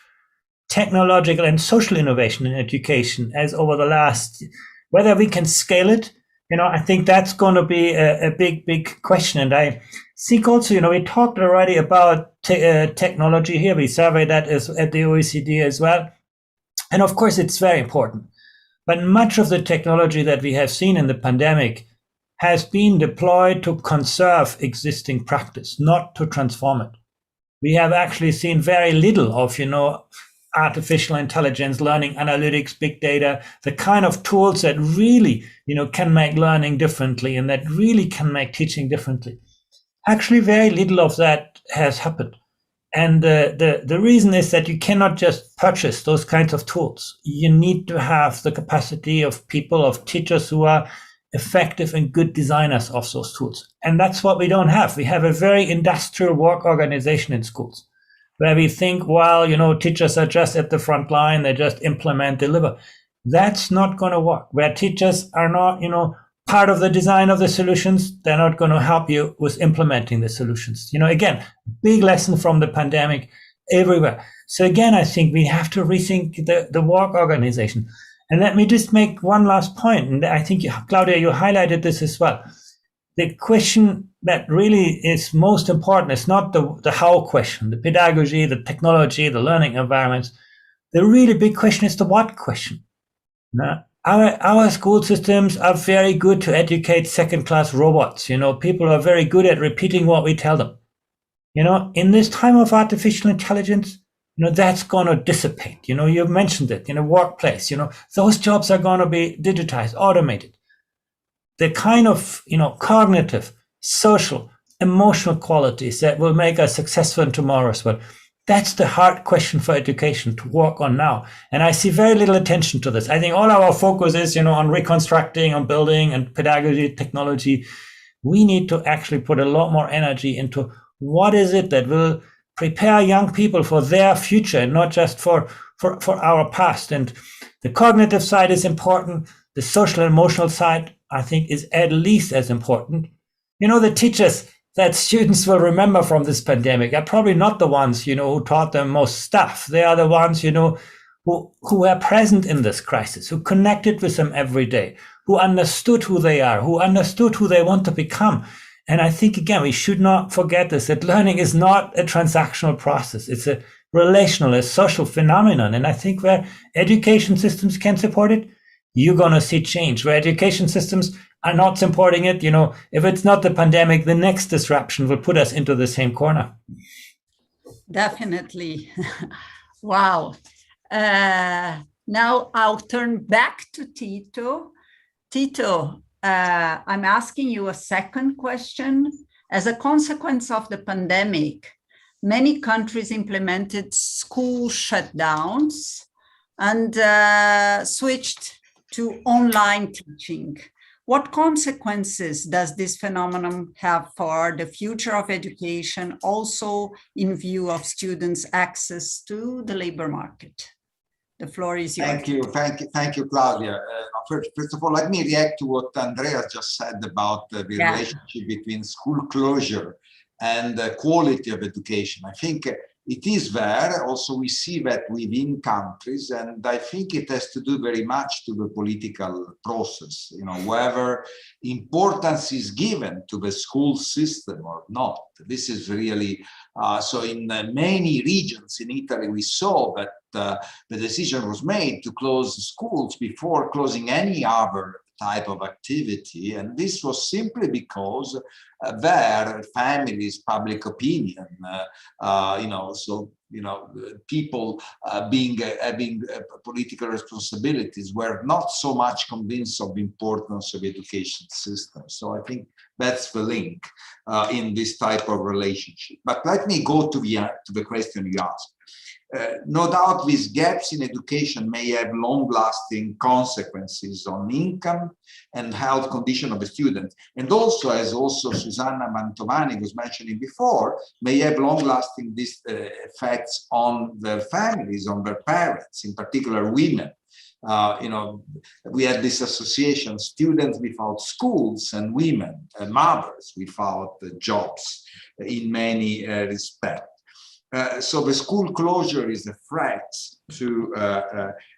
technological and social innovation in education as over the last. Whether we can scale it, I think that's going to be a big question. And I think also, we talked already about technology here. We surveyed that at the OECD as well. And of course, it's very important. But much of the technology that we have seen in the pandemic has been deployed to conserve existing practice, not to transform it. We have actually seen very little of, artificial intelligence, learning analytics, big data, the kind of tools that really, can make learning differently and that really can make teaching differently. Actually, very little of that has happened. And the reason is that you cannot just purchase those kinds of tools. You need to have the capacity of people, of teachers who are effective and good designers of those tools. And that's what we don't have. We have a very industrial work organization in schools, where we think, teachers are just at the front line, they just implement, deliver. That's not going to work. Where teachers are not, part of the design of the solutions, they're not going to help you with implementing the solutions. Again, big lesson from the pandemic everywhere. So again, I think we have to rethink the work organization. And let me just make one last point. And I think, Claudia, you highlighted this as well. The question that really is most important is not the how question, the pedagogy, the technology, the learning environments. The really big question is the what question. Now, our school systems are very good to educate second-class robots. People are very good at repeating what we tell them. In this time of artificial intelligence, that's going to dissipate. You mentioned it in a workplace. Those jobs are going to be digitized, automated. The kind of, cognitive, social, emotional qualities that will make us successful in tomorrow as well. That's the hard question for education to work on now. And I see very little attention to this. I think all our focus is, on reconstructing, on building and pedagogy, technology. We need to actually put a lot more energy into what is it that will prepare young people for their future and not just for our past. And the cognitive side is important. The social and emotional side, I think, is at least as important. The teachers that students will remember from this pandemic are probably not the ones, who taught them most stuff. They are the ones, who were present in this crisis, who connected with them every day, who understood who they are, who understood who they want to become. And I think, again, we should not forget this, that learning is not a transactional process. It's a relational, a social phenomenon. And I think where education systems can support it, you're going to see change. Where education systems are not supporting it, if it's not the pandemic, the next disruption will put us into the same corner. Definitely. Wow. Now I'll turn back to Tito. Tito, I'm asking you a second question. As a consequence of the pandemic, many countries implemented school shutdowns and switched to online teaching. What consequences does this phenomenon have for the future of education, also in view of students' access to the labor market? The floor is yours. Thank you, Claudia. First of all, let me react to what Andrea just said about the relationship between school closure and the quality of education. I think it is there. Also, we see that within countries, and I think it has to do very much to the political process, whether importance is given to the school system or not. This is really, so in many regions in Italy, we saw that the decision was made to close schools before closing any other type of activity, and this was simply because their families, public opinion, people having political responsibilities were not so much convinced of the importance of education system. So I think that's the link in this type of relationship. But let me go to the question you asked. No doubt these gaps in education may have long-lasting consequences on income and health condition of the student, and also, as also Susanna Mantovani was mentioning before, may have long-lasting effects on their families, on their parents, in particular women. We had this association, students without schools and women, mothers without jobs in many respects. So the school closure is a threat to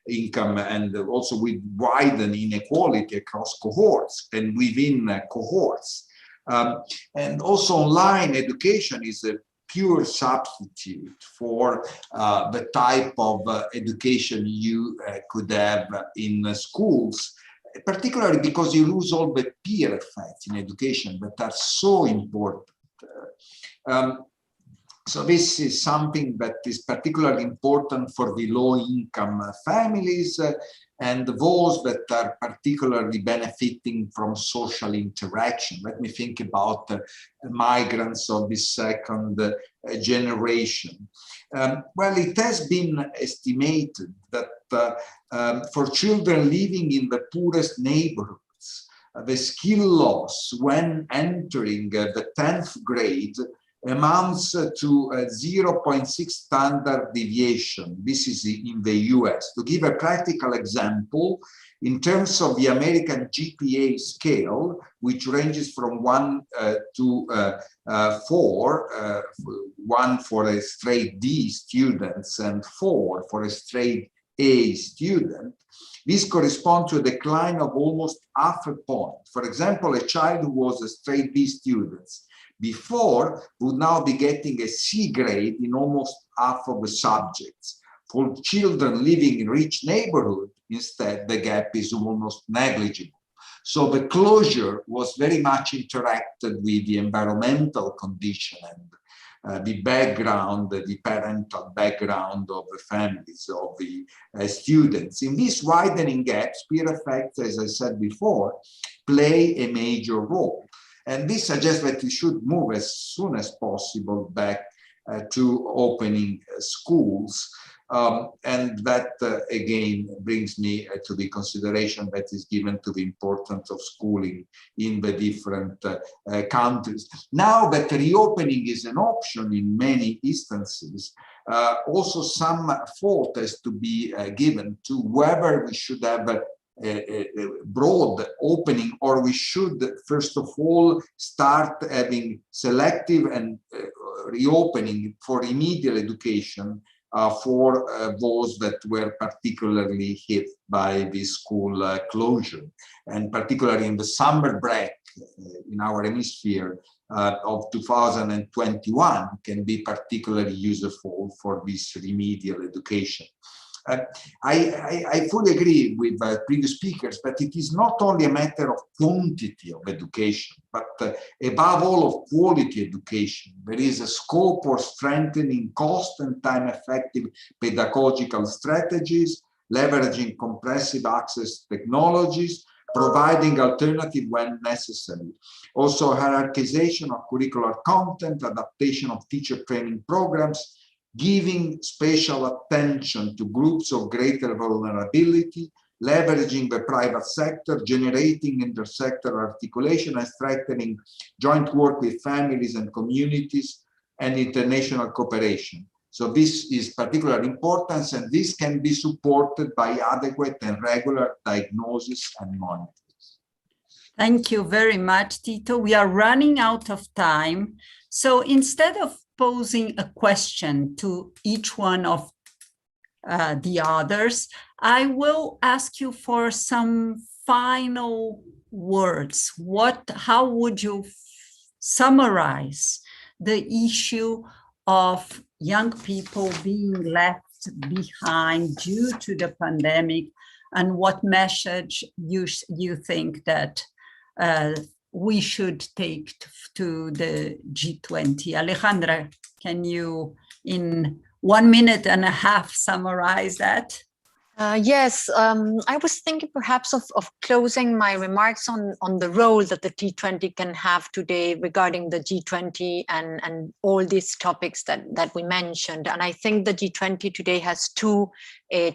income, and also with widen inequality across cohorts and within cohorts. And also online education is a pure substitute for the type of education you could have in schools, particularly because you lose all the peer effects in education that are so important. So this is something that is particularly important for the low-income families and those that are particularly benefiting from social interaction. Let me think about the migrants of the second generation. Well, it has been estimated that for children living in the poorest neighborhoods, the skill loss when entering the 10th grade amounts to 0.6 standard deviation. This is in the US. To give a practical example, in terms of the American GPA scale, which ranges from 1 to 4, 1 for a straight D students and 4 for a straight A student, this corresponds to a decline of almost half a point. For example, a child who was a straight B student before would now be getting a C grade in almost half of the subjects. For children living in rich neighborhood, instead, the gap is almost negligible. So the closure was very much interacted with the environmental condition and the background, the parental background of the families, of the students. In this widening gaps, peer effects, as I said before, play a major role. And this suggests that we should move as soon as possible back to opening schools. And that, again, brings me to the consideration that is given to the importance of schooling in the different countries. Now that reopening is an option in many instances, also some thought has to be given to whether we should have a broad opening, or we should first of all start having selective and reopening for remedial education for those that were particularly hit by the school closure, and particularly in the summer break in our hemisphere. of 2021 can be particularly useful for this remedial education. I fully agree with previous speakers, but it is not only a matter of quantity of education, but above all of quality education. There is a scope for strengthening cost and time-effective pedagogical strategies, leveraging comprehensive access technologies, providing alternative when necessary. Also, hierarchization of curricular content, adaptation of teacher training programs, giving special attention to groups of greater vulnerability, leveraging the private sector, generating intersector articulation, and strengthening joint work with families and communities, and international cooperation. So this is particular importance, and this can be supported by adequate and regular diagnosis and monitoring. Thank you very much, Tito. We are running out of time. So instead of posing a question to each one of the others, I will ask you for some final words. How would you summarize the issue of young people being left behind due to the pandemic, and what message you think that we should take to the G20? Alejandra, can you in 1.5 minutes summarize that? Yes, I was thinking perhaps of closing my remarks on the role that the T20 can have today regarding the G20 and all these topics that we mentioned. And I think the G20 today has two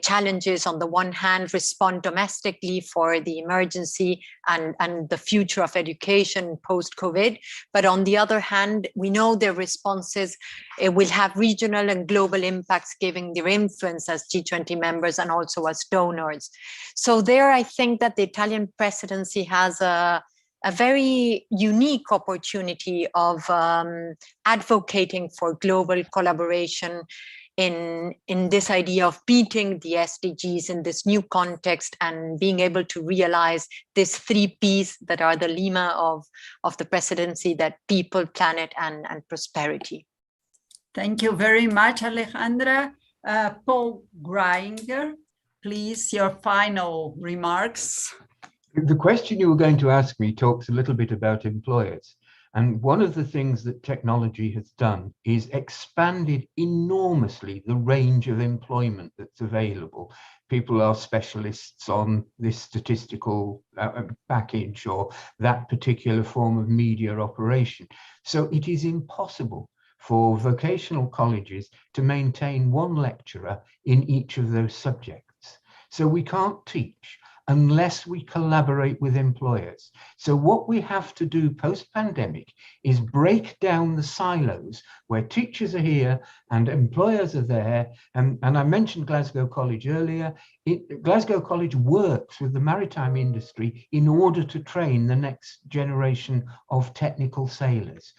challenges. On the one hand, respond domestically for the emergency and the future of education post-COVID. But on the other hand, we know their responses will have regional and global impacts, given their influence as G20 members and also as donors. So there, I think that the Italian presidency has a very unique opportunity of advocating for global collaboration in this idea of beating the SDGs in this new context and being able to realize these 3 Ps that are the lema of the presidency, that people, planet, and prosperity. Thank you very much, Alejandra. Paul Grainger, please, your final remarks. The question you were going to ask me talks a little bit about employers. And one of the things that technology has done is expanded enormously the range of employment that's available. People are specialists on this statistical package or that particular form of media operation. So it is impossible for vocational colleges to maintain one lecturer in each of those subjects. So we can't teach unless we collaborate with employers. So what we have to do post-pandemic is break down the silos where teachers are here and employers are there. And I mentioned Glasgow College earlier. Glasgow College works with the maritime industry in order to train the next generation of technical sailors.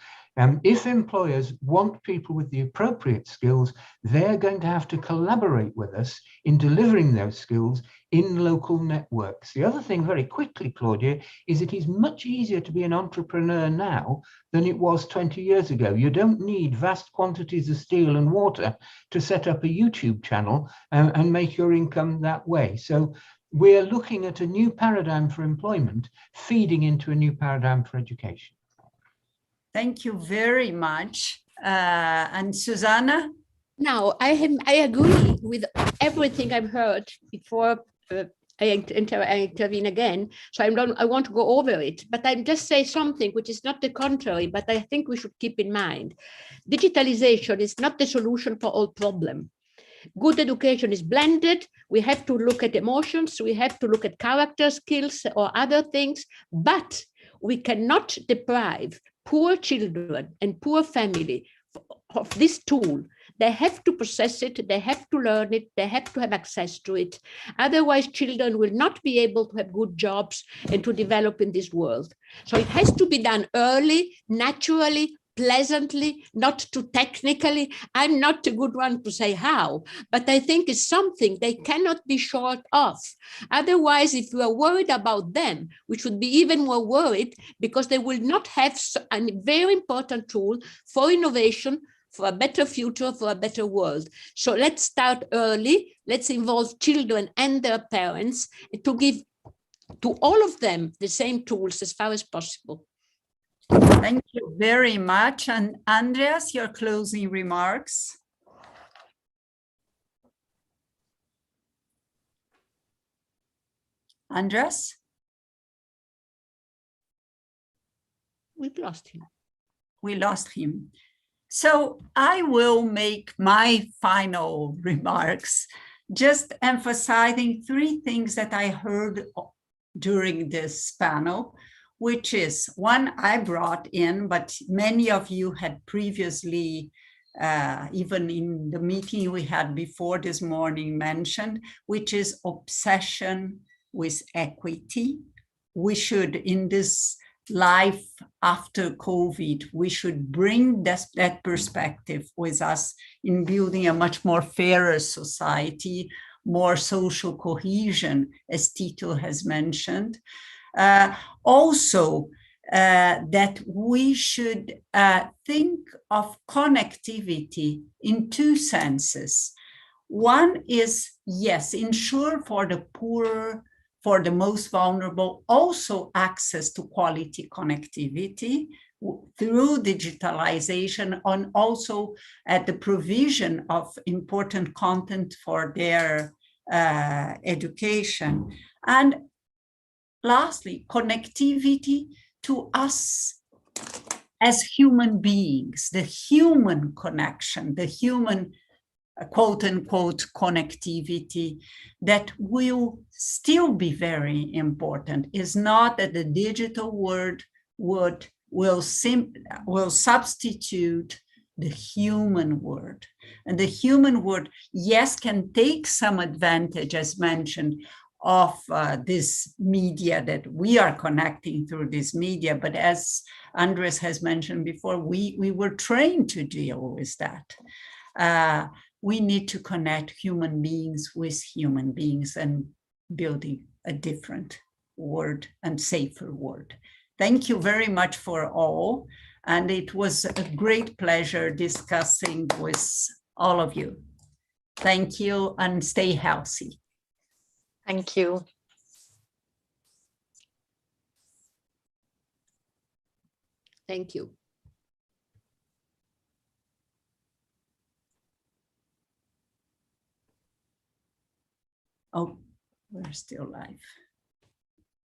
If employers want people with the appropriate skills, they're going to have to collaborate with us in delivering those skills in local networks. The other thing, very quickly, Claudia, is it is much easier to be an entrepreneur now than it was 20 years ago. You don't need vast quantities of steel and water to set up a YouTube channel and make your income that way. So we're looking at a new paradigm for employment, feeding into a new paradigm for education. Thank you very much. And Susanna? Now, I agree with everything I've heard before I intervene again. So I want to go over it, but I just say something which is not the contrary, but I think we should keep in mind. Digitalization is not the solution for all problems. Good education is blended. We have to look at emotions. We have to look at character skills or other things, but we cannot deprive poor children and poor family of this tool. They have to process it, they have to learn it, they have to have access to it. Otherwise, children will not be able to have good jobs and to develop in this world. So it has to be done early, naturally, pleasantly, not too technically. I'm not a good one to say how, but I think it's something they cannot be short of. Otherwise, if we are worried about them, we should be even more worried, because they will not have a very important tool for innovation, for a better future, for a better world. So let's start early. Let's involve children and their parents to give to all of them the same tools as far as possible. Thank you very much. And Andreas, your closing remarks. Andreas? We've lost him. We lost him. So I will make my final remarks, just emphasizing three things that I heard during this panel, which is one I brought in, but many of you had previously, even in the meeting we had before this morning, mentioned, which is obsession with equity. We should, in this life after COVID, we should bring that perspective with us in building a much more fairer society, more social cohesion, as Tito has mentioned. Also, that we should think of connectivity in two senses. One is, yes, ensure for the poorer, for the most vulnerable, also access to quality connectivity through digitalization, and also at the provision of important content for their education. And lastly, connectivity to us as human beings, the human connection, the human quote unquote connectivity that will still be very important. Is not that the digital world will substitute the human word. And the human word, yes, can take some advantage, as mentioned, of this media that we are connecting through this media. But as Andres has mentioned before, we were trained to deal with that. We need to connect human beings with human beings and building a different world and safer world. Thank you very much for all. And it was a great pleasure discussing with all of you. Thank you and stay healthy. Thank you. Thank you. Oh, we're still live.